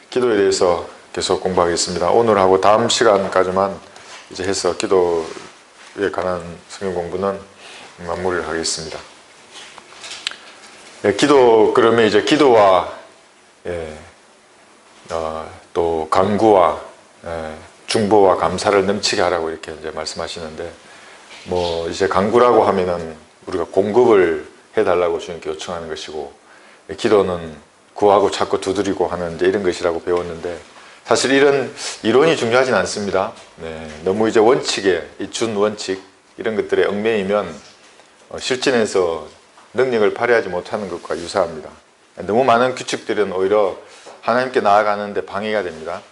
기도에 대해서 계속 공부하겠습니다. 오늘하고 다음 시간까지만 이제 해서 기도에 관한 성경 공부는 마무리를 하겠습니다. 기도 그러면 이제 기도와 또 간구와 중보와 감사를 넘치게 하라고 이렇게 이제 말씀하시는데, 뭐 이제 간구라고 하면은 우리가 공급을 해달라고 주님께 요청하는 것이고, 기도는 구하고 찾고 두드리고 하는 이제 이런 것이라고 배웠는데, 사실 이런 이론이 중요하진 않습니다. 너무 이제 원칙에 이 준 원칙 이런 것들에 얽매이면 실전에서 능력을 발휘하지 못하는 것과 유사합니다. 너무 많은 규칙들은 오히려 하나님께 나아가는 데 방해가 됩니다.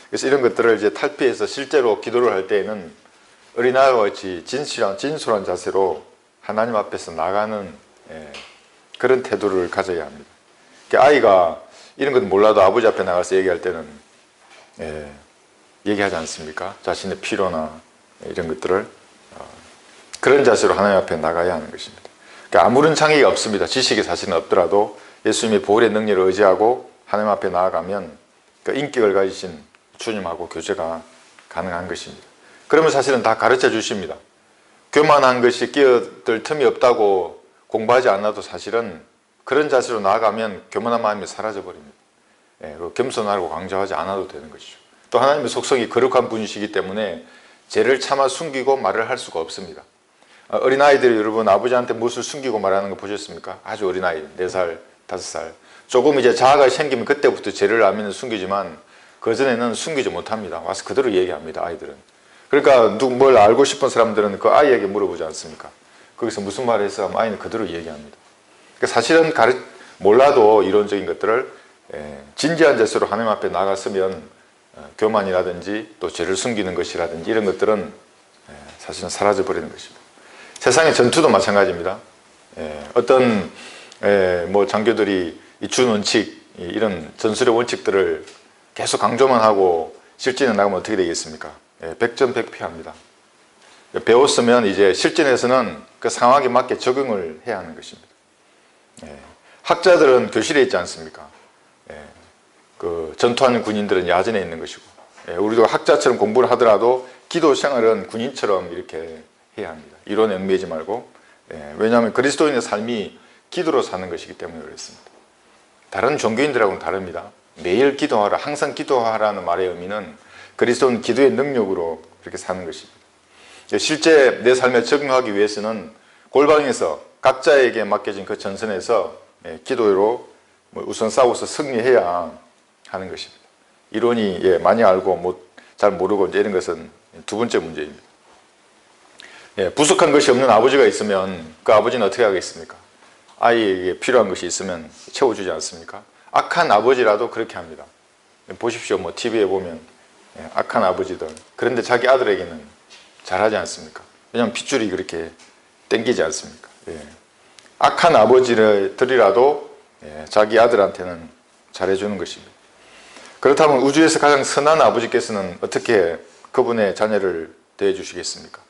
그래서 이런 것들을 이제 탈피해서 실제로 기도를 할 때에는 어린아이와 같이 진솔한 자세로 하나님 앞에서 나가는 그런 태도를 가져야 합니다. 아이가 이런 것 몰라도 아버지 앞에 나가서 얘기할 때는 얘기하지 않습니까? 자신의 필요나 이런 것들을 그런 자세로 하나님 앞에 나가야 하는 것입니다. 그러니까 아무런 장애가 없습니다. 지식이 사실은 없더라도 예수님의 보혈의 능력을 의지하고 하나님 앞에 나아가면 그 인격을 가지신 주님하고 교제가 가능한 것입니다. 그러면 사실은 다 가르쳐 주십니다. 교만한 것이 끼어들 틈이 없다고 공부하지 않아도 사실은 그런 자세로 나아가면 교만한 마음이 사라져 버립니다. 겸손하고 강조하지 않아도 되는 것이죠. 또 하나님의 속성이 거룩한 분이시기 때문에 죄를 참아 숨기고 말을 할 수가 없습니다. 어린아이들이 여러분 아버지한테 무엇을 숨기고 말하는 거 보셨습니까? 아주 어린아이 4살, 5살 조금 이제 자아가 생기면 그때부터 죄를 알면 숨기지만 그전에는 숨기지 못합니다. 와서 그대로 얘기합니다. 아이들은. 그러니까 뭘 알고 싶은 사람들은 그 아이에게 물어보지 않습니까? 거기서 무슨 말을 했어? 하면 아이는 그대로 얘기합니다. 그러니까 사실은 몰라도 이론적인 것들을 진지한 자세로 하나님 앞에 나갔으면 교만이라든지 또 죄를 숨기는 것이라든지 이런 것들은 사실은 사라져 버리는 것입니다. 세상의 전투도 마찬가지입니다. 어떤 뭐 장교들이 이 준 원칙 이런 전술의 원칙들을 계속 강조만 하고 실전에 나가면 어떻게 되겠습니까? 백전백패합니다. 배웠으면 이제 실전에서는 그 상황에 맞게 적응을 해야 하는 것입니다. 학자들은 교실에 있지 않습니까? 그 전투하는 군인들은 야전에 있는 것이고, 우리도 학자처럼 공부를 하더라도 기도 생활은 군인처럼 이렇게 해야 합니다. 이론에 얽매이지 말고. 왜냐하면 그리스도인의 삶이 기도로 사는 것이기 때문에 그렇습니다. 다른 종교인들하고는 다릅니다. 매일 기도하라, 항상 기도하라는 말의 의미는 그리스도는 기도의 능력으로 그렇게 사는 것입니다. 실제 내 삶에 적용하기 위해서는 골방에서 각자에게 맡겨진 그 전선에서 기도로 우선 싸워서 승리해야 하는 것입니다. 이론이 많이 알고 잘 모르고 이런 것은 두 번째 문제입니다. 부족한 것이 없는 아버지가 있으면 그 아버지는 어떻게 하겠습니까? 아이에게 필요한 것이 있으면 채워주지 않습니까? 악한 아버지라도 그렇게 합니다. 보십시오. TV에 보면 악한 아버지들. 그런데 자기 아들에게는 잘하지 않습니까? 왜냐하면 핏줄이 그렇게 땡기지 않습니까? 악한 아버지들이라도 자기 아들한테는 잘해주는 것입니다. 그렇다면 우주에서 가장 선한 아버지께서는 어떻게 그분의 자녀를 대해주시겠습니까?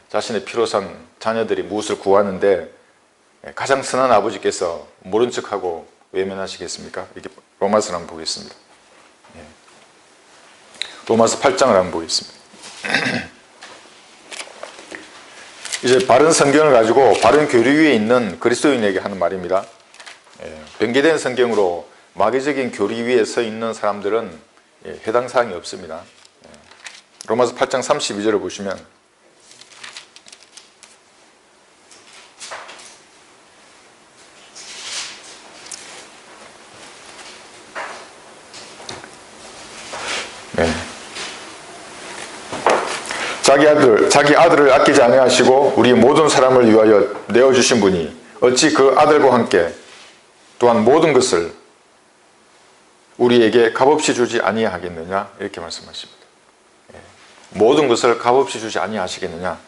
자신의 필요상 자녀들이 무엇을 구하는데 가장 선한 아버지께서 모른 척하고 외면하시겠습니까? 이게 로마서를 한번 보겠습니다. 로마서 8장을 한번 보겠습니다. 이제 바른 성경을 가지고 바른 교리 위에 있는 그리스도인에게 하는 말입니다. 변개된 성경으로 마귀적인 교리 위에 서 있는 사람들은 해당 사항이 없습니다. 로마서 8장 32절을 보시면 자기 아들을 아끼지 아니하시고 우리 모든 사람을 위하여 내어주신 분이 어찌 그 아들과 함께 또한 모든 것을 우리에게 값없이 주지 아니하겠느냐 이렇게 말씀하십니다. 모든 것을 값없이 주지 아니하시겠느냐.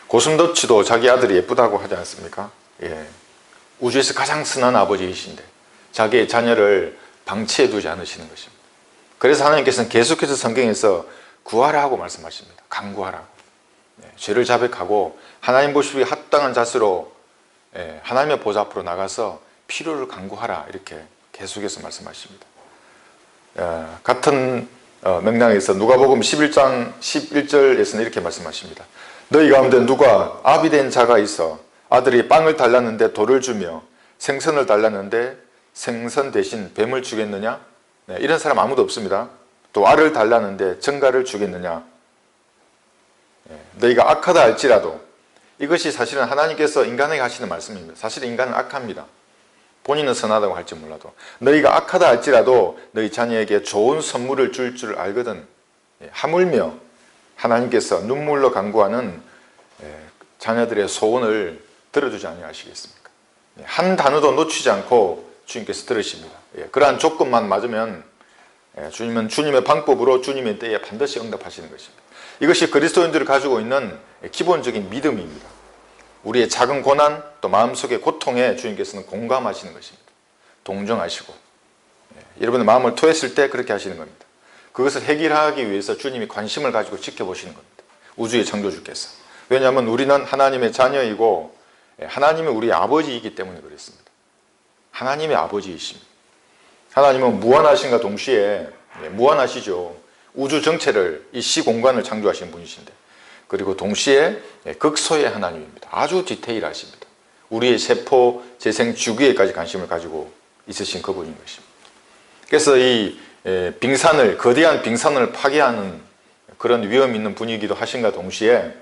고슴도치도 자기 아들이 예쁘다고 하지 않습니까? 우주에서 가장 선한 아버지이신데 자기의 자녀를 방치해 두지 않으시는 것입니다. 그래서 하나님께서는 계속해서 성경에서 구하라고 말씀하십니다. 간구하라고. 죄를 자백하고 하나님 보시기에 합당한 자세로 하나님의 보좌 앞으로 나가서 필요를 간구하라 이렇게 계속해서 말씀하십니다. 같은 맥락에서 누가복음 11장 11절에서는 이렇게 말씀하십니다. 너희 가운데 누가 아비 된 자가 있어 아들이 빵을 달랐는데 돌을 주며 생선을 달랐는데 생선 대신 뱀을 주겠느냐? 네, 이런 사람 아무도 없습니다. 또 알을 달랐는데 정갈을 주겠느냐? 너희가 악하다 할지라도, 이것이 사실은 하나님께서 인간에게 하시는 말씀입니다. 사실 인간은 악합니다. 본인은 선하다고 할지 몰라도 너희가 악하다 할지라도 너희 자녀에게 좋은 선물을 줄 알거든. 하물며 하나님께서 눈물로 간구하는 자녀들의 소원을 들어주지 아니하시겠습니까? 한 단어도 놓치지 않고 주님께서 들으십니다. 그러한 조건만 맞으면 주님은 주님의 방법으로 주님의 때에 반드시 응답하시는 것입니다. 이것이 그리스도인들이 가지고 있는 기본적인 믿음입니다. 우리의 작은 고난, 또 마음속의 고통에 주님께서는 공감하시는 것입니다. 동정하시고, 여러분의 마음을 토했을 때 그렇게 하시는 겁니다. 그것을 해결하기 위해서 주님이 관심을 가지고 지켜보시는 겁니다. 우주의 창조주께서. 왜냐하면 우리는 하나님의 자녀이고 하나님이 우리의 아버지이기 때문에 그렇습니다. 하나님의 아버지이십니다. 하나님은 무한하신과 동시에, 무한하시죠. 우주 전체를, 이 시공간을 창조하신 분이신데, 그리고 동시에 극소의 하나님입니다. 아주 디테일하십니다. 우리의 세포, 재생 주기에까지 관심을 가지고 있으신 그분인 것입니다. 그래서 이 빙산을, 거대한 빙산을 파괴하는 그런 위험 있는 분이기도 하신가 동시에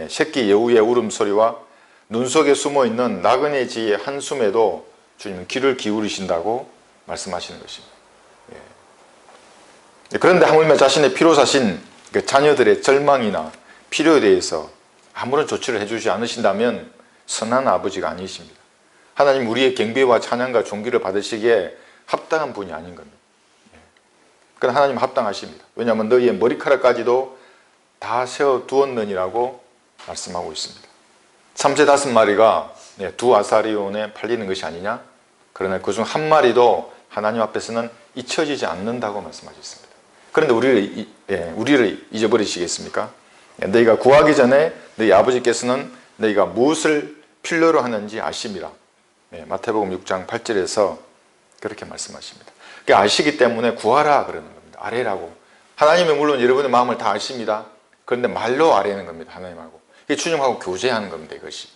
새끼 여우의 울음소리와 눈 속에 숨어있는 나그네지의 한숨에도 주님은 귀를 기울이신다고 말씀하시는 것입니다. 그런데 하물며 자신의 피로 사신 자녀들의 절망이나 필요에 대해서 아무런 조치를 해주지 않으신다면 선한 아버지가 아니십니다. 하나님 우리의 경배와 찬양과 존귀를 받으시기에 합당한 분이 아닌 겁니다. 그러나 하나님 합당하십니다. 왜냐하면 너희의 머리카락까지도 다 세워두었느니라고 말씀하고 있습니다. 참새 5마리가 두 아사리온에 팔리는 것이 아니냐? 그러나 그중 한 마리도 하나님 앞에서는 잊혀지지 않는다고 말씀하셨습니다. 그런데 우리를 잊어버리시겠습니까? 너희가 구하기 전에 너희 아버지께서는 너희가 무엇을 필요로 하는지 아십니다. 마태복음 6장 8절에서 그렇게 말씀하십니다. 그러니까 아시기 때문에 구하라 그러는 겁니다. 아뢰라고. 하나님은 물론 여러분의 마음을 다 아십니다. 그런데 말로 아뢰는 겁니다. 하나님하고. 이게 주님하고 교제하는 겁니다. 이것이.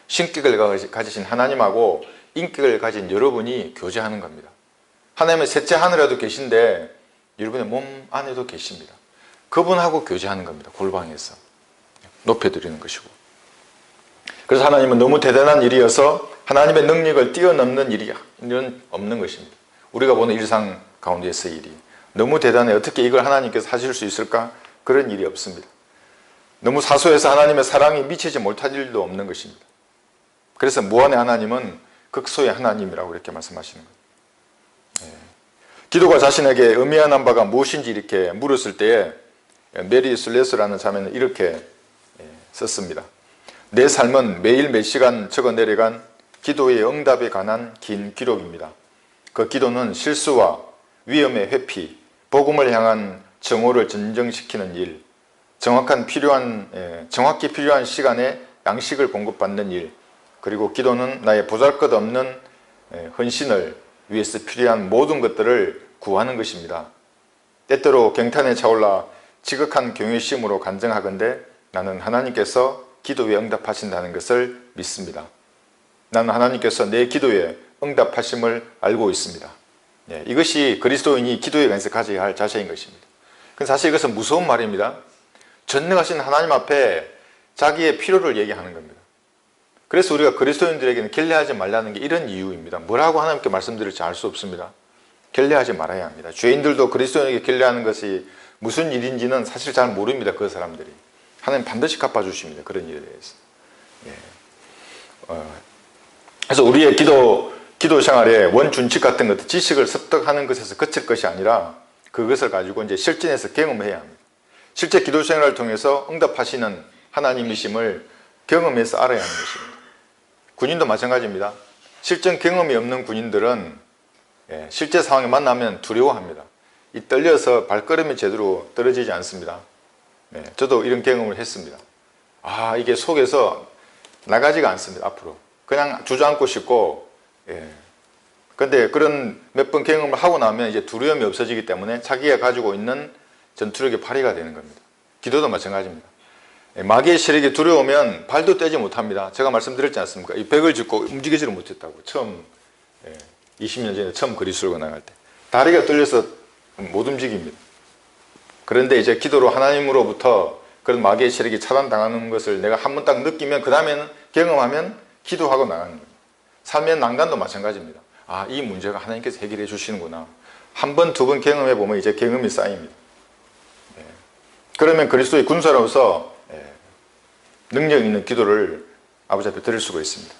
신격을 가지신 하나님하고 인격을 가진 여러분이 교제하는 겁니다. 하나님의 셋째 하늘에도 계신데 여러분의 몸 안에도 계십니다. 그분하고 교제하는 겁니다. 골방에서 높여드리는 것이고. 그래서 하나님은 너무 대단한 일이어서 하나님의 능력을 뛰어넘는 일이 없는 것입니다. 우리가 보는 일상 가운데서의 일이 너무 대단해. 어떻게 이걸 하나님께서 하실 수 있을까? 그런 일이 없습니다. 너무 사소해서 하나님의 사랑이 미치지 못할 일도 없는 것입니다. 그래서 무한의 하나님은 극소의 하나님이라고 이렇게 말씀하시는 거예요. 기도가 자신에게 의미하는 바가 무엇인지 이렇게 물었을 때에 메리 슬레스라는 자매는 이렇게 썼습니다. 내 삶은 매일 몇 시간 적어 내려간 기도의 응답에 관한 긴 기록입니다. 그 기도는 실수와 위험의 회피, 복음을 향한 정오를 진정시키는 일, 정확히 필요한 시간에 양식을 공급받는 일, 그리고 기도는 나의 보잘것없는 헌신을 위해서 필요한 모든 것들을 구하는 것입니다. 때때로 경탄에 차올라 지극한 경외심으로 간증하건대 나는 하나님께서 기도에 응답하신다는 것을 믿습니다. 나는 하나님께서 내 기도에 응답하심을 알고 있습니다. 이것이 그리스도인이 기도에 관해서 가져야 할 자세인 것입니다. 사실 이것은 무서운 말입니다. 전능하신 하나님 앞에 자기의 필요를 얘기하는 겁니다. 그래서 우리가 그리스도인들에게는 결례하지 말라는 게 이런 이유입니다. 뭐라고 하나님께 말씀드릴지 알 수 없습니다. 결례하지 말아야 합니다. 죄인들도 그리스도인에게 결례하는 것이 무슨 일인지는 사실 잘 모릅니다. 그 사람들이. 하나님 반드시 갚아주십니다. 그런 일에 대해서. 그래서 우리의 기도 생활에 원준칙 같은 것들, 지식을 습득하는 것에서 그칠 것이 아니라 그것을 가지고 이제 실전에서 경험해야 합니다. 실제 기도 생활을 통해서 응답하시는 하나님이심을 경험해서 알아야 하는 것입니다. 군인도 마찬가지입니다. 실전 경험이 없는 군인들은 실제 상황에 만나면 두려워합니다. 이 떨려서 발걸음이 제대로 떨어지지 않습니다. 저도 이런 경험을 했습니다. 이게 속에서 나가지가 않습니다. 앞으로 그냥 주저앉고 싶고 근데 그런 몇 번 경험을 하고 나면 이제 두려움이 없어지기 때문에 자기가 가지고 있는 전투력이 발휘가 되는 겁니다. 기도도 마찬가지입니다. 마귀의 세력이 두려우면 발도 떼지 못합니다. 제가 말씀드렸지 않습니까? 이 벽을 짚고 움직이지를 못했다고. 처음 20년 전에 처음 그리스도로 나갈 때 다리가 떨려서 못 움직입니다. 그런데 이제 기도로 하나님으로부터 그런 마귀의 세력이 차단당하는 것을 내가 한 번 딱 느끼면 그 다음에는 경험하면 기도하고 나가는 겁니다. 삶의 난간도 마찬가지입니다. 아, 이 문제가 하나님께서 해결해 주시는구나. 한 번, 두 번 경험해 보면 이제 경험이 쌓입니다. 그러면 그리스도의 군사로서 능력 있는 기도를 아버지 앞에 드릴 수가 있습니다.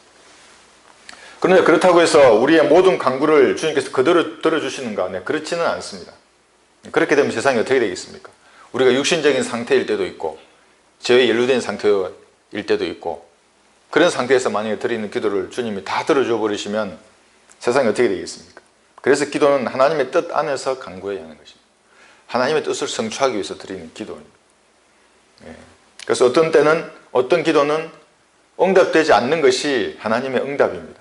그런데 그렇다고 해서 우리의 모든 간구를 주님께서 그대로 들어주시는가? 네, 그렇지는 않습니다. 그렇게 되면 세상이 어떻게 되겠습니까? 우리가 육신적인 상태일 때도 있고 죄에 연루된 상태일 때도 있고 그런 상태에서 만약에 드리는 기도를 주님이 다 들어줘 버리시면 세상이 어떻게 되겠습니까? 그래서 기도는 하나님의 뜻 안에서 간구해야 하는 것입니다. 하나님의 뜻을 성취하기 위해서 드리는 기도입니다. 그래서 어떤 때는 어떤 기도는 응답되지 않는 것이 하나님의 응답입니다.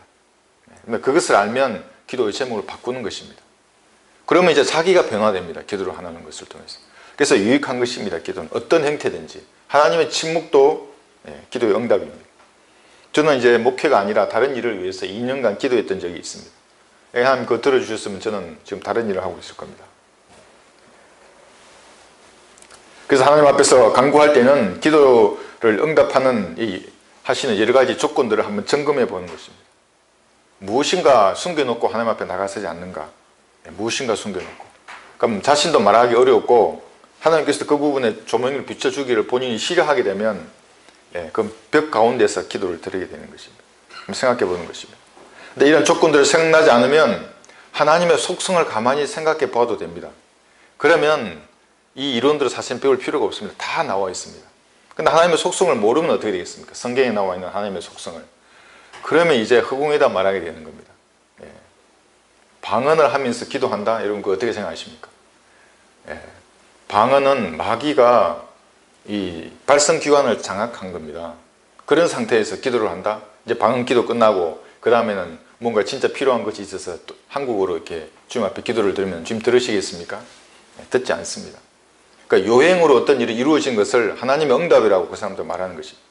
그것을 알면 기도의 제목을 바꾸는 것입니다. 그러면 이제 자기가 변화됩니다. 기도를 하는 것을 통해서. 그래서 유익한 것입니다. 기도는 어떤 형태든지 하나님의 침묵도 기도의 응답입니다. 저는 이제 목회가 아니라 다른 일을 위해서 2년간 기도했던 적이 있습니다. 하나님 그거 들어주셨으면 저는 지금 다른 일을 하고 있을 겁니다. 그래서 하나님 앞에서 간구할 때는 기도를 응답하는 하시는 여러 가지 조건들을 한번 점검해 보는 것입니다. 무엇인가 숨겨놓고 하나님 앞에 나가서지 않는가? 무엇인가 숨겨놓고. 그럼 자신도 말하기 어렵고 하나님께서 그 부분에 조명을 비춰주기를 본인이 싫어하게 되면 그럼 벽 가운데서 기도를 드리게 되는 것입니다. 생각해 보는 것입니다. 근데 이런 조건들이 생각나지 않으면 하나님의 속성을 가만히 생각해 봐도 됩니다. 그러면 이 이론들을 사실 배울 필요가 없습니다. 다 나와 있습니다. 근데 하나님의 속성을 모르면 어떻게 되겠습니까? 성경에 나와 있는 하나님의 속성을. 그러면 이제 허공에다 말하게 되는 겁니다. 방언을 하면서 기도한다? 여러분 그거 어떻게 생각하십니까? 방언은 마귀가 이 발성기관을 장악한 겁니다. 그런 상태에서 기도를 한다? 이제 방언 기도 끝나고 그 다음에는 뭔가 진짜 필요한 것이 있어서 또 한국어로 이렇게 주님 앞에 기도를 드리면 주님 들으시겠습니까? 듣지 않습니다. 그러니까 요행으로 어떤 일이 이루어진 것을 하나님의 응답이라고 그 사람들 말하는 것입니다.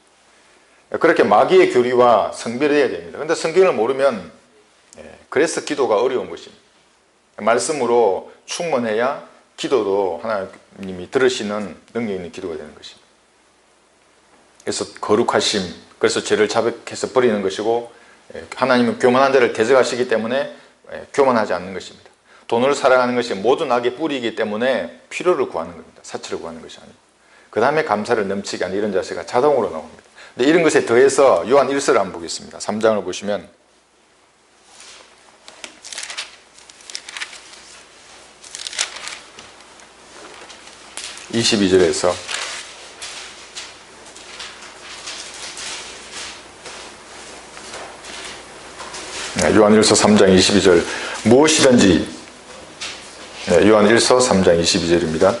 그렇게 마귀의 교리와 성별해야 됩니다. 그런데 성경을 모르면 그래서 기도가 어려운 것입니다. 말씀으로 충만해야 기도도 하나님이 들으시는 능력 있는 기도가 되는 것입니다. 그래서 거룩하심, 그래서 죄를 자백해서 버리는 것이고 하나님은 교만한 자를 대적하시기 때문에 교만하지 않는 것입니다. 돈을 사랑하는 것이 모든 악의 뿌리이기 때문에 필요를 구하는 겁니다. 사치를 구하는 것이 아니고 그 다음에 감사를 넘치게 하는 이런 자세가 자동으로 나옵니다. 근데 이런 것에 더해서 요한 1서를 한번 보겠습니다. 3장을 보시면 (22절에서) 요한 1서 3장 22절 무엇이든지 요한 1서 3장 22절입니다.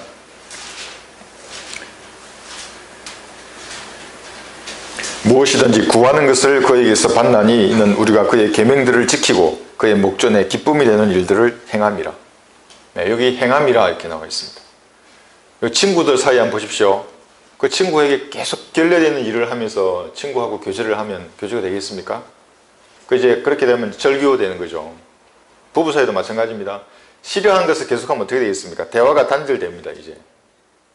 무엇이든지 구하는 것을 그에게서 받나니 이는 우리가 그의 계명들을 지키고 그의 목전에 기쁨이 되는 일들을 행함이라. 여기 행함이라 이렇게 나와 있습니다. 친구들 사이에 한번 보십시오. 그 친구에게 계속 결례되는 일을 하면서 친구하고 교제를 하면 교제가 되겠습니까? 이제 그렇게 되면 절교되는 거죠. 부부 사이도 마찬가지입니다. 싫어하는 것을 계속하면 어떻게 되겠습니까? 대화가 단절됩니다. 이제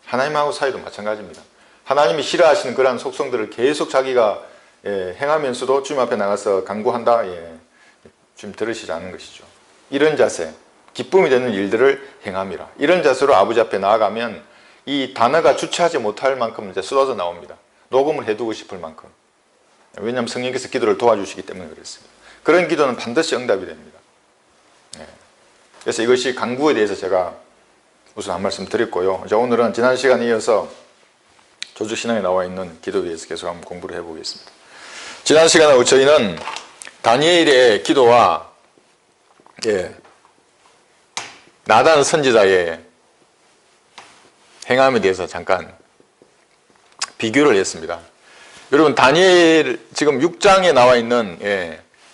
하나님하고 사이도 마찬가지입니다. 하나님이 싫어하시는 그러한 속성들을 계속 자기가 행하면서도 주님 앞에 나가서 간구한다. 주님 들으시지 않는 것이죠. 이런 자세, 기쁨이 되는 일들을 행함이라. 이런 자세로 아버지 앞에 나아가면 이 단어가 주체하지 못할 만큼 이제 쏟아져 나옵니다. 녹음을 해두고 싶을 만큼. 왜냐하면 성령께서 기도를 도와주시기 때문에 그렇습니다. 그런 기도는 반드시 응답이 됩니다. 그래서 이것이 간구에 대해서 제가 우선 한 말씀 드렸고요. 이제 오늘은 지난 시간에 이어서 조주신앙에 나와 있는 기도에 대해서 계속 한번 공부를 해보겠습니다. 지난 시간에 저희는 다니엘의 기도와 나단 선지자의 행함에 대해서 잠깐 비교를 했습니다. 여러분 다니엘 지금 6장에 나와 있는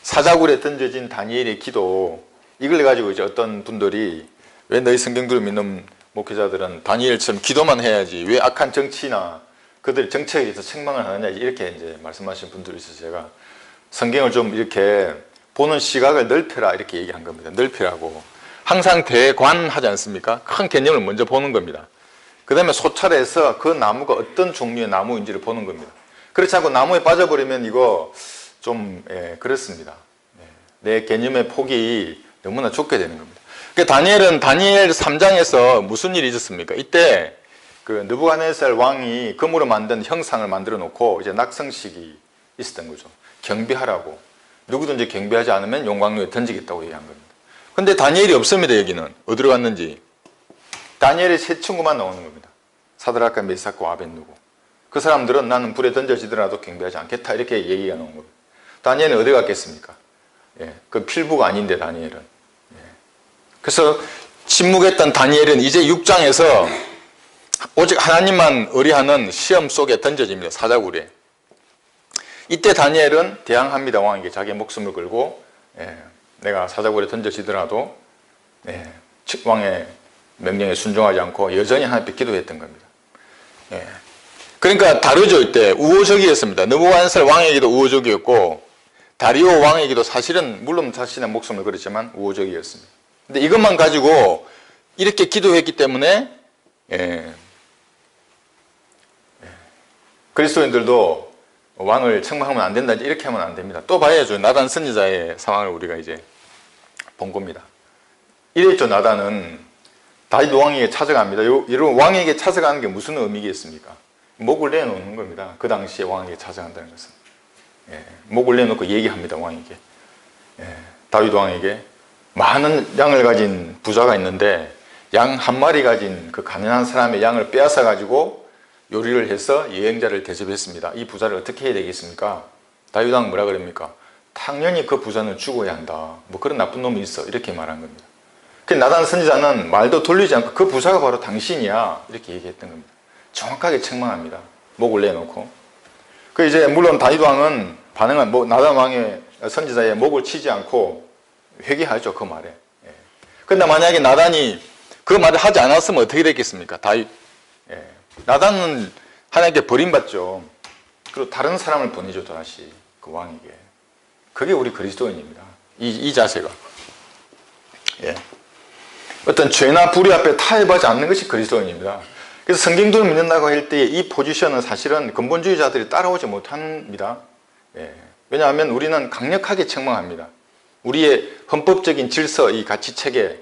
사자굴에 던져진 다니엘의 기도 이걸 가지고 이제 어떤 분들이 왜 너희 성경들을 믿는 목회자들은 다니엘처럼 기도만 해야지 왜 악한 정치나 그들 정책에 대해서 책망을 하느냐 이렇게 이제 말씀하시는 분들이 있어서 제가 성경을 좀 이렇게 보는 시각을 넓혀라 이렇게 얘기한 겁니다. 넓히라고. 항상 대관하지 않습니까? 큰 개념을 먼저 보는 겁니다. 그 다음에 소찰해서 그 나무가 어떤 종류의 나무인지를 보는 겁니다. 그렇지 않고 나무에 빠져버리면 이거 좀 그렇습니다. 내 개념의 폭이 너무나 좁게 되는 겁니다. 그러니까 다니엘 3장에서 무슨 일이 있었습니까? 이때 그 느부갓네살 왕이 금으로 만든 형상을 만들어 놓고 이제 낙성식이 있었던 거죠. 경배하라고. 누구든지 경배하지 않으면 용광로에 던지겠다고 얘기한 겁니다. 근데 다니엘이 없습니다. 여기는 어디로 갔는지. 다니엘의 세 친구만 나오는 겁니다. 사드락과 메삭과 아벳느고. 그 사람들은 나는 불에 던져지더라도 경배하지 않겠다 이렇게 얘기가 나온 겁니다. 다니엘은 어디 갔겠습니까? 그 필부가 아닌데 다니엘은. 그래서 침묵했던 다니엘은 이제 6장에서 오직 하나님만 의뢰하는 시험 속에 던져집니다. 사자굴에. 이때 다니엘은 대항합니다. 왕에게 자기의 목숨을 걸고 내가 사자굴에 던져지더라도 왕의 명령에 순종하지 않고 여전히 하나님께 기도했던 겁니다. 그러니까 다르죠. 이때 우호적이었습니다. 느부갓네살 왕에게도 우호적이었고 다리오 왕에게도 사실은 물론 자신의 목숨을 걸었지만 우호적이었습니다. 근데 이것만 가지고 이렇게 기도했기 때문에 그리스도인들도 왕을 책망하면 안 된다 이렇게 하면 안 됩니다. 또 봐야죠. 나단 선지자의 상황을 우리가 이제 본 겁니다. 이랬죠. 나단은 다윗 왕에게 찾아갑니다. 여러분 왕에게 찾아가는 게 무슨 의미겠습니까? 목을 내놓는 겁니다. 그 당시에 왕에게 찾아간다는 것은 목을 내놓고 얘기합니다. 왕에게 다윗 왕에게 많은 양을 가진 부자가 있는데 양 한 마리 가진 그 가난한 사람의 양을 빼앗아 가지고 요리를 해서 여행자를 대접했습니다. 이 부자를 어떻게 해야 되겠습니까? 다윗 왕은 뭐라 그럽니까? 당연히 그 부자는 죽어야 한다. 뭐 그런 나쁜 놈이 있어. 이렇게 말한 겁니다. 그 나단 선지자는 말도 돌리지 않고 그 부자가 바로 당신이야. 이렇게 얘기했던 겁니다. 정확하게 책망합니다. 목을 내놓고. 그 이제 물론 다윗 왕은 나단 왕의 선지자의 목을 치지 않고 회개하죠. 그 말에. 그런데 만약에 나단이 그 말을 하지 않았으면 어떻게 됐겠습니까? 나단은 하나님께 버림받죠. 그리고 다른 사람을 보내죠. 다시 그 왕에게. 그게 우리 그리스도인입니다. 이 자세가. 어떤 죄나 불의 앞에 타협하지 않는 것이 그리스도인입니다. 그래서 성경도를 믿는다고 할 때 이 포지션은 사실은 근본주의자들이 따라오지 못합니다. 왜냐하면 우리는 강력하게 책망합니다. 우리의 헌법적인 질서, 이 가치체계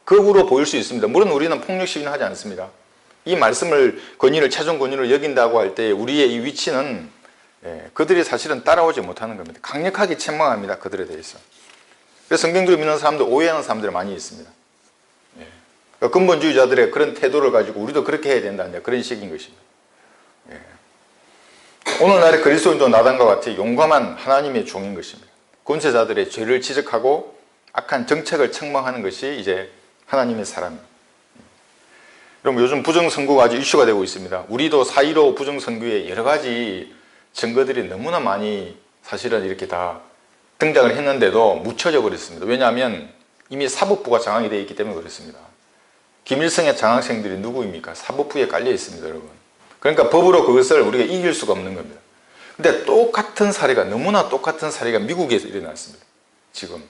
극으로 보일 수 있습니다. 물론 우리는 폭력 시위는 하지 않습니다. 이 말씀을 권위를 최종 권위를 여긴다고 할 때 우리의 이 위치는 그들이 사실은 따라오지 못하는 겁니다. 강력하게 책망합니다. 그들에 대해서. 그래서 성경도를 믿는 사람들 오해하는 사람들이 많이 있습니다. 근본주의자들의 그런 태도를 가지고 우리도 그렇게 해야 된다는 그런 식인 것입니다. 오늘날의 그리스도인도 나단과 같이 용감한 하나님의 종인 것입니다. 권세자들의 죄를 지적하고 악한 정책을 책망하는 것이 이제 하나님의 사람입니다. 여러분 요즘 부정선거가 아주 이슈가 되고 있습니다. 우리도 4.15 부정선거에 여러 가지 증거들이 너무나 많이 사실은 이렇게 다 등장을 했는데도 묻혀져 버렸습니다. 왜냐하면 이미 사법부가 장악이 되어 있기 때문에 그렇습니다. 김일성의 장학생들이 누구입니까? 사법부에 깔려 있습니다, 여러분. 그러니까 법으로 그것을 우리가 이길 수가 없는 겁니다. 근데 똑같은 사례가, 너무나 똑같은 사례가 미국에서 일어났습니다. 지금.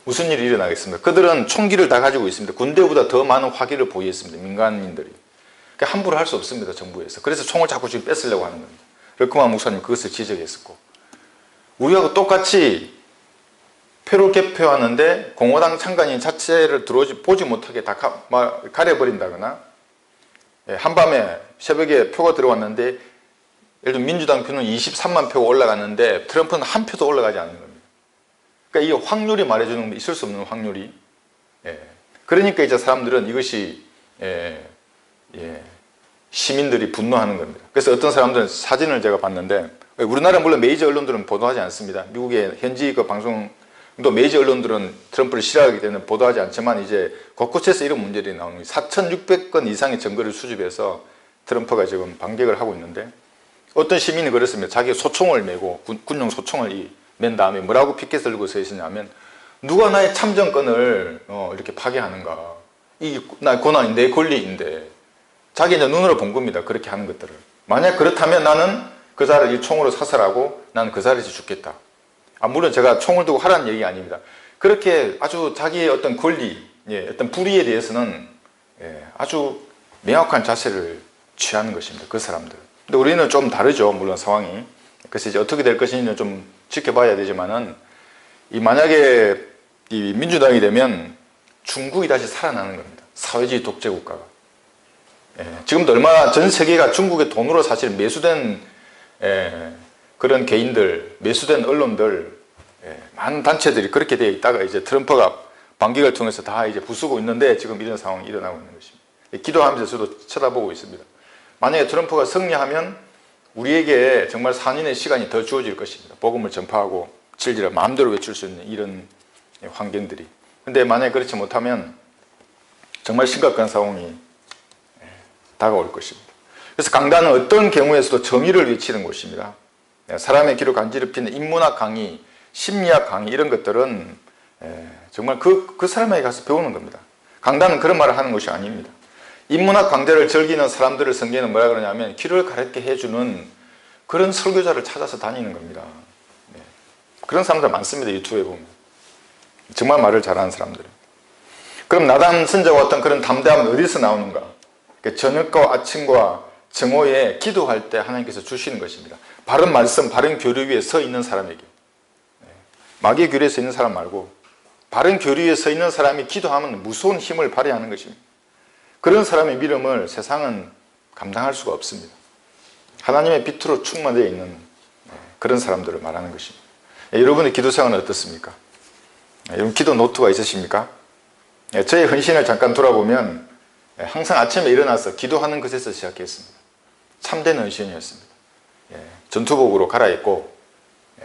무슨 일이 일어나겠습니까? 그들은 총기를 다 가지고 있습니다. 군대보다 더 많은 화기를 보유했습니다, 민간인들이. 그러니까 함부로 할 수 없습니다, 정부에서. 그래서 총을 자꾸 지금 뺏으려고 하는 겁니다. 러크만 목사님 그것을 지적했었고. 우리하고 똑같이 표를 개표하는데 공화당 창간인 자체를 보지 못하게 다 가려버린다거나, 한밤에 새벽에 표가 들어왔는데 예를 들면 민주당 표는 23만 표가 올라갔는데 트럼프는 한 표도 올라가지 않는 겁니다. 그러니까 이 확률이 말해주는 게 있을 수 없는 확률이. 그러니까 이제 사람들은 이것이 시민들이 분노하는 겁니다. 그래서 어떤 사람들은 사진을 제가 봤는데, 우리나라 물론 메이저 언론들은 보도하지 않습니다. 미국의 현지 그 방송 또 메이저 언론들은 트럼프를 싫어하기 때문에 보도하지 않지만 이제 곳곳에서 이런 문제들이 나옵니다. 4,600건 이상의 증거를 수집해서 트럼프가 지금 반격을 하고 있는데, 어떤 시민이 그랬습니다. 자기 소총을 메고 군용 소총을 맨 다음에 뭐라고 피켓을 들고 서 있었냐면, 누가 나의 참정권을 이렇게 파괴하는가? 이게 나의 권한이 내 권리인데 자기 이제 눈으로 본 겁니다. 그렇게 하는 것들을. 만약 그렇다면 나는 그 자를 이 총으로 사살하고 나는 그 자리에서 죽겠다. 물론 제가 총을 두고 하라는 얘기가 아닙니다. 그렇게 아주 자기의 어떤 권리, 어떤 불의에 대해서는 아주 명확한 자세를 취하는 것입니다. 그 사람들. 근데 우리는 좀 다르죠. 물론 상황이. 그래서 이제 어떻게 될 것인지는 좀 지켜봐야 되지만은 만약에 이 민주당이 되면 중국이 다시 살아나는 겁니다. 사회주의 독재 국가가. 지금도 얼마나 전 세계가 중국의 돈으로 사실 매수된 그런 개인들, 매수된 언론들, 많은 단체들이 그렇게 되어 있다가 이제 트럼프가 반격을 통해서 다 이제 부수고 있는데 지금 이런 상황이 일어나고 있는 것입니다. 기도하면서 저도 쳐다보고 있습니다. 만약에 트럼프가 승리하면 우리에게 정말 4년의 시간이 더 주어질 것입니다. 복음을 전파하고 진리를 마음대로 외칠 수 있는 이런 환경들이. 근데 만약에 그렇지 못하면 정말 심각한 상황이 다가올 것입니다. 그래서 강단은 어떤 경우에서도 정의를 외치는 곳입니다. 사람의 귀를 간지럽히는 인문학 강의, 심리학 강의 이런 것들은 정말 그 사람에게 가서 배우는 겁니다. 강단은 그런 말을 하는 것이 아닙니다. 인문학 강좌를 즐기는 사람들을 성경에는 뭐라 그러냐면 귀를 가렵게 해주는 그런 설교자를 찾아서 다니는 겁니다. 그런 사람들 많습니다. 유튜브에 보면. 정말 말을 잘하는 사람들. 그럼 나단 선자와 어떤 그런 담대함은 어디서 나오는가? 저녁과 아침과 정오에 기도할 때 하나님께서 주시는 것입니다. 바른 말씀, 바른 교류 위에 서 있는 사람에게. 마귀의 교류에 서 있는 사람 말고 바른 교류 위에 서 있는 사람이 기도하면 무서운 힘을 발휘하는 것입니다. 그런 사람의 믿음을 세상은 감당할 수가 없습니다. 하나님의 빛으로 충만되어 있는 그런 사람들을 말하는 것입니다. 여러분의 기도 생활은 어떻습니까? 여러분 기도 노트가 있으십니까? 저의 헌신을 잠깐 돌아보면 항상 아침에 일어나서 기도하는 것에서 시작했습니다. 참된 헌신이었습니다. 전투복으로 갈아입고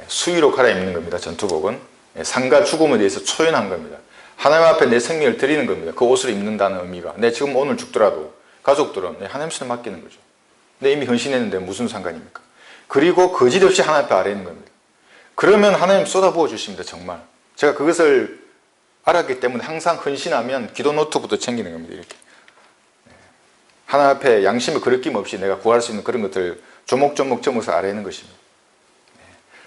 수의로 갈아입는 겁니다. 전투복은 삶과 죽음에 대해서 초연한 겁니다. 하나님 앞에 내 생명을 드리는 겁니다. 그 옷을 입는다는 의미가. 내 지금 오늘 죽더라도 가족들은 하나님 손에 맡기는 거죠. 내 이미 헌신했는데 무슨 상관입니까? 그리고 거짓 없이 하나님 앞에 아뢰는 겁니다. 그러면 하나님 쏟아부어 주십니다. 정말. 제가 그것을 알았기 때문에 항상 헌신하면 기도 노트부터 챙기는 겁니다. 이렇게. 하나님 앞에 양심의 거리낌 없이 내가 구할 수 있는 그런 것들 조목조목 점어서 아뢰는 것입니다.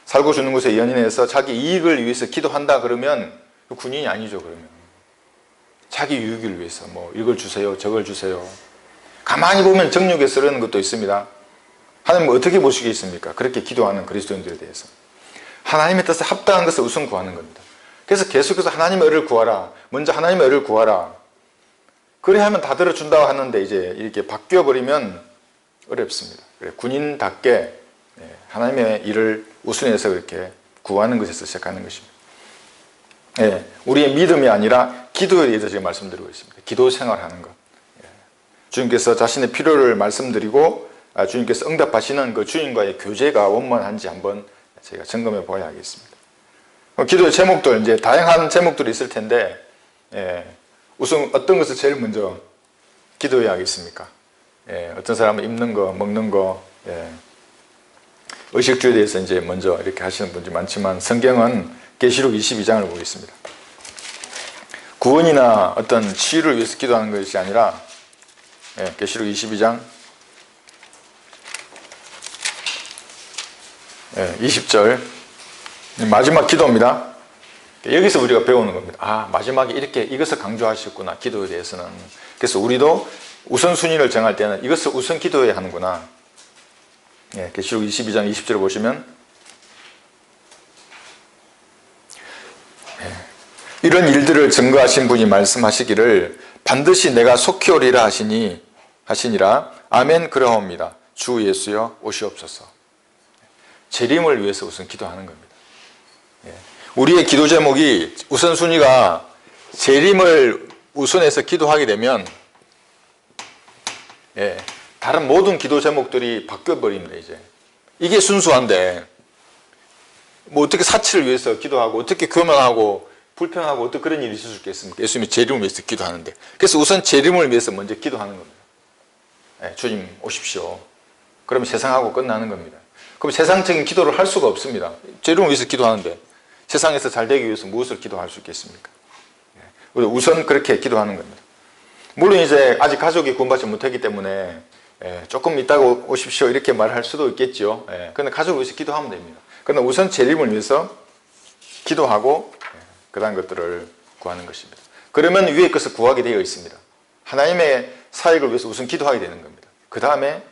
살고 죽는 것에 연연해서 자기 이익을 위해서 기도한다 그러면 군인이 아니죠. 그러면 자기 유익을 위해서 뭐 이걸 주세요 저걸 주세요. 가만히 보면 정욕에 쓰려는 것도 있습니다. 하나님 어떻게 보시겠습니까? 그렇게 기도하는 그리스도인들에 대해서 하나님의 뜻에 합당한 것을 우선 구하는 겁니다. 그래서 계속해서 하나님의 의를 구하라. 먼저 하나님의 의를 구하라. 그래 하면 다 들어준다고 하는데 이제 이렇게 바뀌어버리면 어렵습니다. 그래, 군인답게 하나님의 일을 우선해서 그렇게 구하는 것에서 시작하는 것입니다. 우리의 믿음이 아니라 기도에 대해서 지금 말씀드리고 있습니다. 기도 생활하는 것. 주님께서 자신의 필요를 말씀드리고 주님께서 응답하시는 그 주님과의 교제가 원만한지 한번 저희가 점검해 보아야 하겠습니다. 기도의 제목들 이제 다양한 제목들이 있을 텐데 우선 어떤 것을 제일 먼저 기도해야 하겠습니까? 어떤 사람은 입는 거, 먹는 거, 의식주에 대해서 이제 먼저 이렇게 하시는 분들이 많지만 성경은 계시록 22장을 보겠습니다. 구원이나 어떤 치유를 위해서 기도하는 것이 아니라 계시록 22장 20절 마지막 기도입니다. 여기서 우리가 배우는 겁니다. 마지막에 이렇게 이것을 강조하셨구나. 기도에 대해서는. 그래서 우리도 우선순위를 정할 때는 이것을 우선 기도해야 하는구나. 계시록 22장 20절을 보시면 이런 일들을 증거하신 분이 말씀하시기를 반드시 내가 속히 오리라 하시니라. 아멘. 그러하옵니다. 주 예수여 오시옵소서. 재림을 위해서 우선 기도하는 겁니다. 우리의 기도 제목이 우선순위가 재림을 우선해서 기도하게 되면 다른 모든 기도 제목들이 바뀌어버립니다. 이게 순수한데 뭐 어떻게 사치를 위해서 기도하고 어떻게 교만하고 불평하고 어떻게 그런 일이 있을 수 있겠습니까? 예수님이 재림을 위해서 기도하는데. 그래서 우선 재림을 위해서 먼저 기도하는 겁니다. 주님 오십시오. 그러면 세상하고 끝나는 겁니다. 그럼 세상적인 기도를 할 수가 없습니다. 재림을 위해서 기도하는데 세상에서 잘 되기 위해서 무엇을 기도할 수 있겠습니까? 우선 그렇게 기도하는 겁니다. 물론 이제 아직 가족이 구원받지 못했기 때문에 조금 이따가 오십시오 이렇게 말할 수도 있겠죠. 그런데 가족을 위해서 기도하면 됩니다. 그러나 우선 제 이름을 위해서 기도하고 그 다음 것들을 구하는 것입니다. 그러면 위의 것을 구하게 되어 있습니다. 하나님의 사역을 위해서 우선 기도하게 되는 겁니다. 그 다음에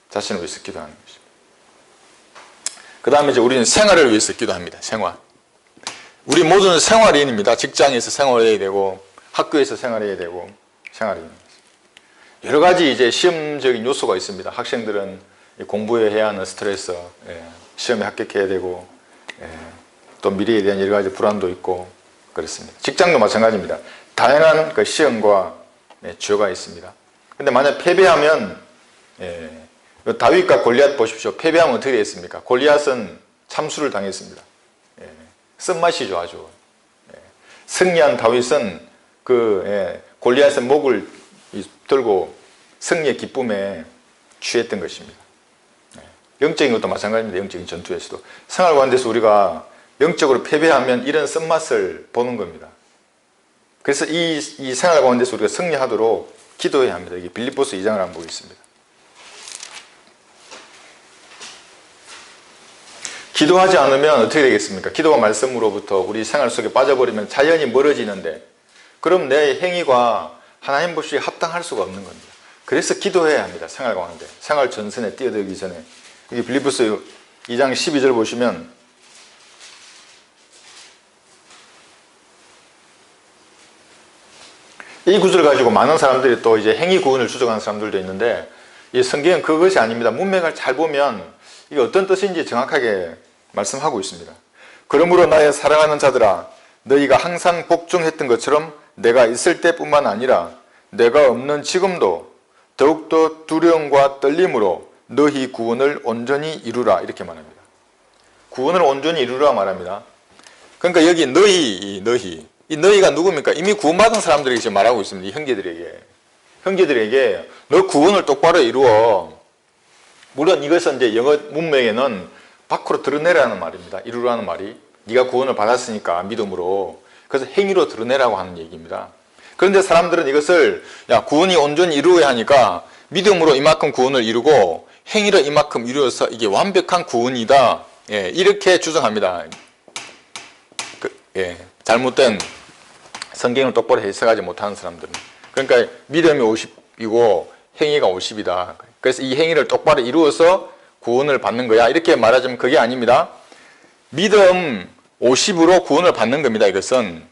자신을 위해서 기도하는 것입니다. 그 다음에 이제 우리는 생활을 위해서 기도합니다. 생활. 우리 모두는 생활인입니다. 직장에서 생활해야 되고 학교에서 생활해야 되고 생활인입니다. 여러 가지 이제 시험적인 요소가 있습니다. 학생들은 공부해야 하는 스트레스, 시험에 합격해야 되고 또 미래에 대한 여러 가지 불안도 있고 그렇습니다. 직장도 마찬가지입니다. 다양한 그 시험과 주어가 있습니다. 근데 만약 패배하면 다윗과 골리앗 보십시오. 패배하면 어떻게 됐습니까? 골리앗은 참수를 당했습니다. 쓴맛이죠, 아주. 승리한 다윗은 골리앗의 목을 들고 승리의 기쁨에 취했던 것입니다. 영적인 것도 마찬가지입니다. 영적인 전투에서도. 생활 가운데서 우리가 영적으로 패배하면 이런 쓴맛을 보는 겁니다. 그래서 이 생활 가운데서 우리가 승리하도록 기도해야 합니다. 이게 빌립보서 2장을 한번 보겠습니다. 기도하지 않으면 어떻게 되겠습니까? 기도와 말씀으로부터 우리 생활 속에 빠져버리면 자연히 멀어지는데 그럼 내 행위가 하나님 보시기에 합당할 수가 없는 겁니다. 그래서 기도해야 합니다. 생활 가운데. 생활 전선에 뛰어들기 전에. 여기 빌립보서 2장 12절 보시면 이 구절을 가지고 많은 사람들이 또 이제 행위 구원을 주장하는 사람들도 있는데 이 성경은 그것이 아닙니다. 문맥을 잘 보면 이게 어떤 뜻인지 정확하게 말씀하고 있습니다. 그러므로 나의 사랑하는 자들아 너희가 항상 복종했던 것처럼 내가 있을 때뿐만 아니라 내가 없는 지금도 더욱더 두려움과 떨림으로 너희 구원을 온전히 이루라 이렇게 말합니다. 구원을 온전히 이루라 말합니다. 그러니까 여기 너희 이 너희가 누굽니까? 이미 구원받은 사람들에게 지금 말하고 있습니다. 이 형제들에게 너 구원을 똑바로 이루어. 물론 이것은 이제 영어 문맥에는 밖으로 드러내라는 말입니다. 이루라는 말이. 네가 구원을 받았으니까 믿음으로. 그래서 행위로 드러내라고 하는 얘기입니다. 그런데 사람들은 이것을 구원이 온전히 이루어야 하니까 믿음으로 이만큼 구원을 이루고 행위로 이만큼 이루어서 이게 완벽한 구원이다. 이렇게 주장합니다. 잘못된 성경을 똑바로 해석하지 못하는 사람들은. 그러니까 믿음이 50이고 행위가 50이다. 그래서 이 행위를 똑바로 이루어서 구원을 받는 거야. 이렇게 말하자면 그게 아닙니다. 믿음 50으로 구원을 받는 겁니다. 이것은.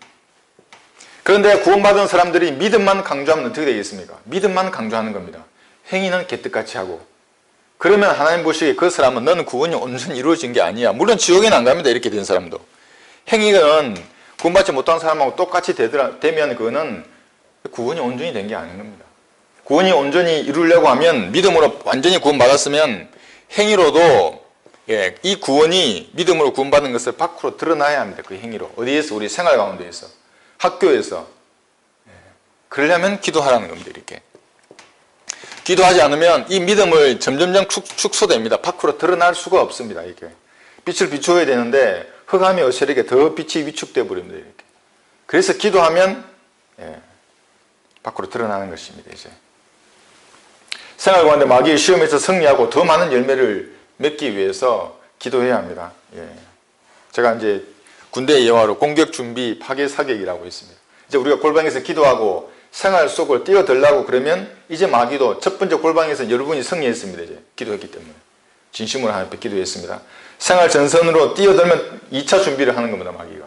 그런데 구원받은 사람들이 믿음만 강조하면 어떻게 되겠습니까? 믿음만 강조하는 겁니다. 행위는 개떡같이 하고. 그러면 하나님 보시기에 그 사람은 너는 구원이 온전히 이루어진 게 아니야. 물론 지옥에는 안 갑니다. 이렇게 된 사람도. 행위는 구원받지 못한 사람하고 똑같이 되면 그거는 구원이 온전히 된 게 아닌 겁니다. 구원이 온전히 이루려고 하면 믿음으로 완전히 구원받았으면 행위로도 이 구원이 믿음으로 구원받는 것을 밖으로 드러나야 합니다. 그 행위로. 어디에서? 우리 생활 가운데에서. 학교에서. 그러려면 기도하라는 겁니다. 이렇게. 기도하지 않으면 이 믿음을 점점점 축소됩니다. 밖으로 드러날 수가 없습니다. 이렇게. 빛을 비추어야 되는데 흑암이 어시르게 더 빛이 위축되어 버립니다. 이렇게. 그래서 기도하면 밖으로 드러나는 것입니다. 이제 생활 가운데 마귀의 시험에서 승리하고 더 많은 열매를 맺기 위해서 기도해야 합니다. 제가 이제 군대의 영화로 공격 준비 파괴 사격이라고 있습니다. 이제 우리가 골방에서 기도하고 생활 속을 뛰어들라고 그러면 이제 마귀도 첫 번째 골방에서 여러분이 승리했습니다. 이제 기도했기 때문에 진심으로 하나님 앞에 기도했습니다. 생활 전선으로 뛰어들면 2차 준비를 하는 겁니다. 마귀가.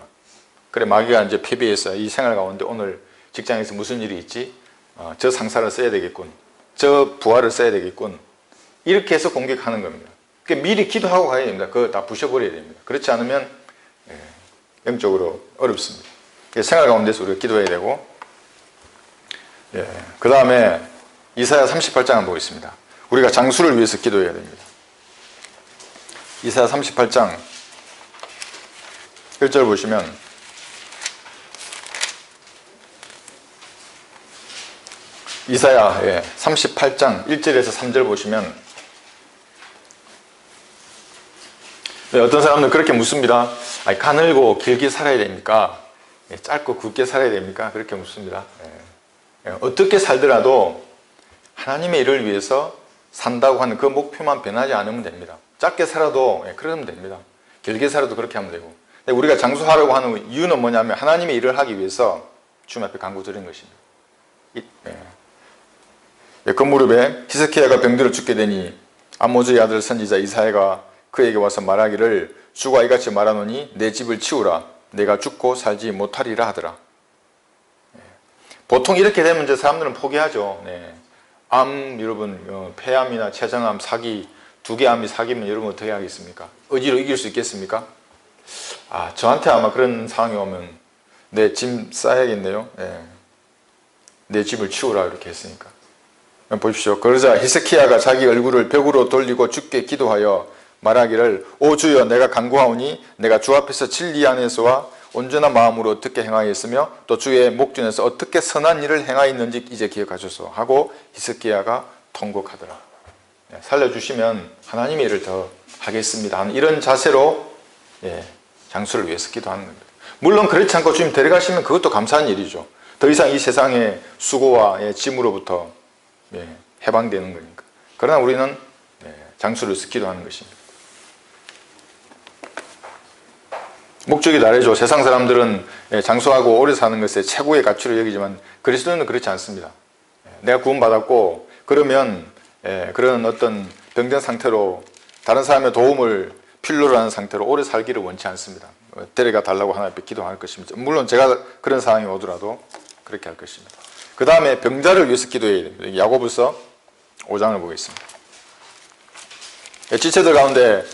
그래 마귀가 이제 패배해서 이 생활 가운데 오늘 직장에서 무슨 일이 있지? 저 상사를 써야 되겠군. 저 부하를 써야 되겠군. 이렇게 해서 공격하는 겁니다. 그러니까 미리 기도하고 가야 됩니다. 그거 다 부셔버려야 됩니다. 그렇지 않으면 영적으로 어렵습니다. 생활 가운데서 우리가 기도해야 되고 그 다음에 이사야 38장을 보겠습니다. 우리가 장수를 위해서 기도해야 됩니다. 이사야 38장 1절 보시면 이사야 38장 1절에서 3절 보시면 어떤 사람들은 그렇게 묻습니다. 아니, 가늘고 길게 살아야 됩니까? 짧고 굵게 살아야 됩니까? 그렇게 묻습니다. 어떻게 살더라도 하나님의 일을 위해서 산다고 하는 그 목표만 변하지 않으면 됩니다. 짧게 살아도 그러면 됩니다. 길게 살아도 그렇게 하면 되고. 우리가 장수하려고 하는 이유는 뭐냐면 하나님의 일을 하기 위해서 주님 앞에 간구드리는 것입니다. 그 무렵에 히스기야가 병들어 죽게 되니 아모즈의 아들 선지자 이사야가 그에게 와서 말하기를 주가 이같이 말하노니 내 집을 치우라 내가 죽고 살지 못하리라 하더라. 보통 이렇게 되면 이제 사람들은 포기하죠. 암, 여러분, 폐암이나 췌장암, 사기, 두 개 암이 사기면 여러분 어떻게 하겠습니까? 의지로 이길 수 있겠습니까? 저한테 아마 그런 상황이 오면 내 짐 싸야겠네요. 내 집을 치우라 이렇게 했으니까. 보십시오. 그러자 히스기야가 자기 얼굴을 벽으로 돌리고 주께 기도하여 말하기를 오 주여 내가 간구하오니 내가 주 앞에서 진리 안에서와 온전한 마음으로 어떻게 행하였으며 또 주의 목전에서 어떻게 선한 일을 행하였는지 이제 기억하소서 하고 히스기야가 통곡하더라. 살려주시면 하나님의 일을 더 하겠습니다 하는 이런 자세로 장수를 위해서 기도하는 겁니다. 물론 그렇지 않고 주님 데려가시면 그것도 감사한 일이죠. 더 이상 이 세상의 수고와 짐으로부터 해방되는 거니까. 그러나 우리는 장수를 위해서 기도하는 것입니다. 목적이 다르죠. 세상 사람들은 장수하고 오래 사는 것에 최고의 가치로 여기지만 그리스도는 그렇지 않습니다. 내가 구원받았고 그러면 그런 어떤 병든 상태로 다른 사람의 도움을 필요로 하는 상태로 오래 살기를 원치 않습니다. 데려가 달라고 하나님 앞에 기도할 것입니다. 물론 제가 그런 상황이 오더라도 그렇게 할 것입니다. 그 다음에 병자를 위해서 기도해야 됩니다. 야고보서 5장을 보겠습니다. 지체들 가운데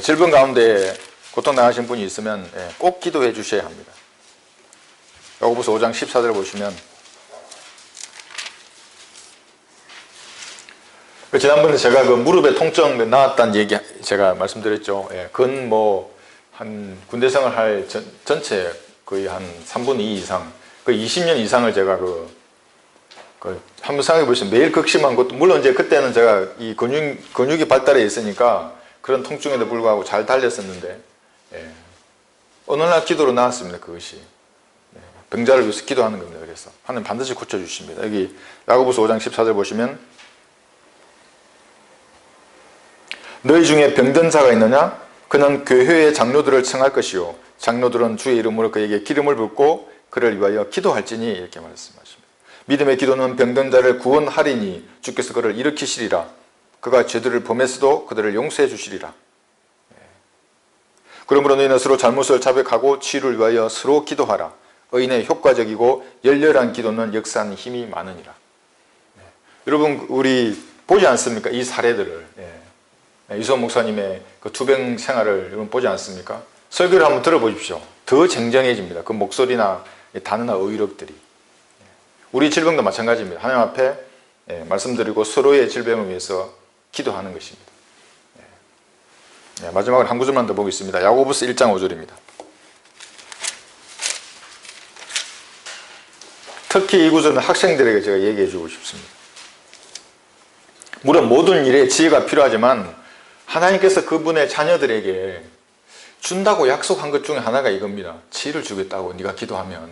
질병 가운데 고통당하신 분이 있으면 꼭 기도해 주셔야 합니다. 야고보서 5장 14절 보시면 지난번에 제가 그 무릎에 통증 나았다는 얘기 제가 말씀드렸죠. 근 한 군대생활 할 전체 거의 한 3분의 2 이상 거의 20년 이상을 제가 한번 생각해 보시면 매일 극심한 것도 물론 이제 그때는 제가 이 근육이 발달해 있으니까 그런 통증에도 불구하고 잘 달렸었는데 어느 날 기도로 나왔습니다. 그것이 병자를 위해서 기도하는 겁니다. 그래서 하나님 반드시 고쳐주십니다. 여기 야고보서 5장 14절 보시면 너희 중에 병든 자가 있느냐? 그는 교회의 장로들을 청할 것이요 장로들은 주의 이름으로 그에게 기름을 붓고 그를 위하여 기도할지니 이렇게 말씀하십니다. 믿음의 기도는 병든 자를 구원하리니 주께서 그를 일으키시리라. 그가 죄들을 범했어도 그들을 용서해 주시리라. 그러므로 너희는 서로 잘못을 자백하고 치유를 위하여 서로 기도하라. 의인의 효과적이고 열렬한 기도는 역사하는 힘이 많으니라. 여러분 우리 보지 않습니까? 이 사례들을. 이수원 목사님의 그 투병 생활을 여러분 보지 않습니까? 설교를 한번 들어보십시오. 더 쟁쟁해집니다. 그 목소리나 단어나 의력들이. 우리 질병도 마찬가지입니다. 하나님 앞에 말씀드리고 서로의 질병을 위해서 기도하는 것입니다. 마지막으로 한 구절만 더 보겠습니다. 야고보서 1장 5절입니다. 특히 이 구절은 학생들에게 제가 얘기해 주고 싶습니다. 물론 모든 일에 지혜가 필요하지만 하나님께서 그분의 자녀들에게 준다고 약속한 것 중에 하나가 이겁니다. 지혜를 주겠다고 네가 기도하면.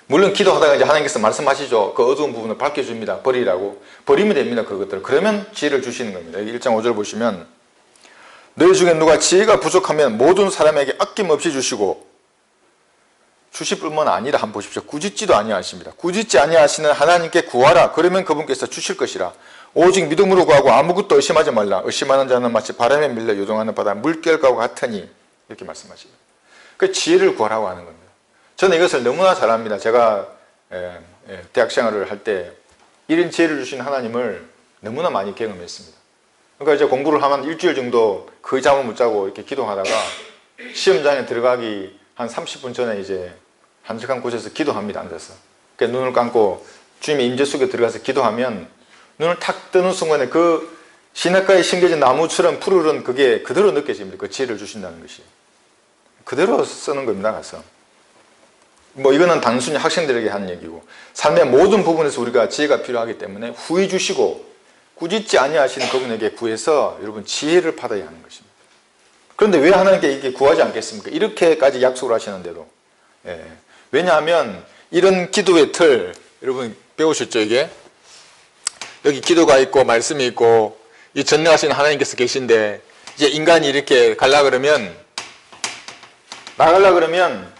물론 기도하다가 이제 하나님께서 말씀하시죠. 그 어두운 부분을 밝혀줍니다. 버리라고. 버리면 됩니다. 그것들을. 그러면 지혜를 주시는 겁니다. 여기 1장 5절 보시면 너희 중에 누가 지혜가 부족하면 모든 사람에게 아낌없이 주시고 주실 뿐만 아니라 한번 보십시오. 꾸짖지도 아니하십니다. 꾸짖지 아니하시는 하나님께 구하라. 그러면 그분께서 주실 것이라. 오직 믿음으로 구하고 아무것도 의심하지 말라. 의심하는 자는 마치 바람에 밀려 요동하는 바다 물결과 같으니 이렇게 말씀하십니다. 그 지혜를 구하라고 하는 겁니다. 저는 이것을 너무나 잘 압니다. 제가 대학 생활을 할 때 이런 지혜를 주신 하나님을 너무나 많이 경험했습니다. 그러니까 이제 공부를 하면 일주일 정도 거의 잠을 못 자고 이렇게 기도하다가 시험장에 들어가기 한 30분 전에 이제 한적한 곳에서 기도합니다. 앉아서. 그러니까 눈을 감고 주님의 임재 속에 들어가서 기도하면 눈을 탁 뜨는 순간에 그 시냇가에 심겨진 나무처럼 푸르른 그게 그대로 느껴집니다. 그 지혜를 주신다는 것이. 그대로 쓰는 겁니다. 가서. 이거는 단순히 학생들에게 하는 얘기고 삶의 모든 부분에서 우리가 지혜가 필요하기 때문에 후히 주시고 꾸짖지 아니하시는 그분에게 구해서 여러분 지혜를 받아야 하는 것입니다. 그런데 왜 하나님께 이렇게 구하지 않겠습니까? 이렇게까지 약속을 하시는데도. 예. 왜냐하면 이런 기도의 틀, 여러분 배우셨죠 이게? 여기 기도가 있고 말씀이 있고 이 전능하신 하나님께서 계신데 이제 인간이 이렇게 나가려 그러면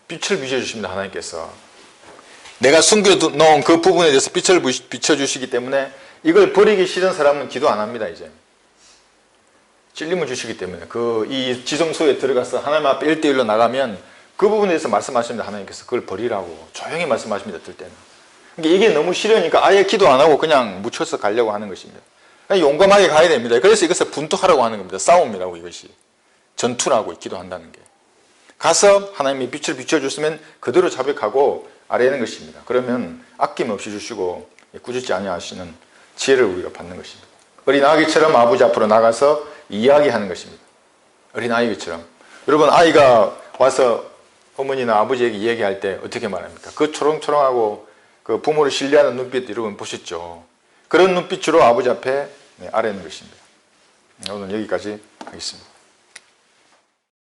빛을 비춰주십니다. 하나님께서. 내가 숨겨놓은 그 부분에 대해서 빛을 비춰주시기 때문에 이걸 버리기 싫은 사람은 기도 안 합니다. 이제 찔림을 주시기 때문에 이 지성소에 들어가서 하나님 앞에 1대1로 나가면 그 부분에 대해서 말씀하십니다. 하나님께서 그걸 버리라고 조용히 말씀하십니다. 들 때는. 그러니까 이게 너무 싫으니까 아예 기도 안 하고 그냥 묻혀서 가려고 하는 것입니다. 용감하게 가야 됩니다. 그래서 이것을 분투하라고 하는 겁니다. 싸움이라고 이것이. 전투라고 기도한다는 게. 가서 하나님이 빛을 비춰주시면 그대로 자백하고 아뢰는 것입니다. 그러면 아낌없이 주시고 꾸짖지 아니하시는 지혜를 우리가 받는 것입니다. 어린아기처럼 아버지 앞으로 나가서 이야기하는 것입니다. 어린아이처럼. 여러분 아이가 와서 어머니나 아버지에게 얘기할 때 어떻게 말합니까? 그 초롱초롱하고 그 부모를 신뢰하는 눈빛 여러분 보셨죠? 그런 눈빛으로 아버지 앞에 아뢰는 것입니다. 오늘 여기까지 하겠습니다.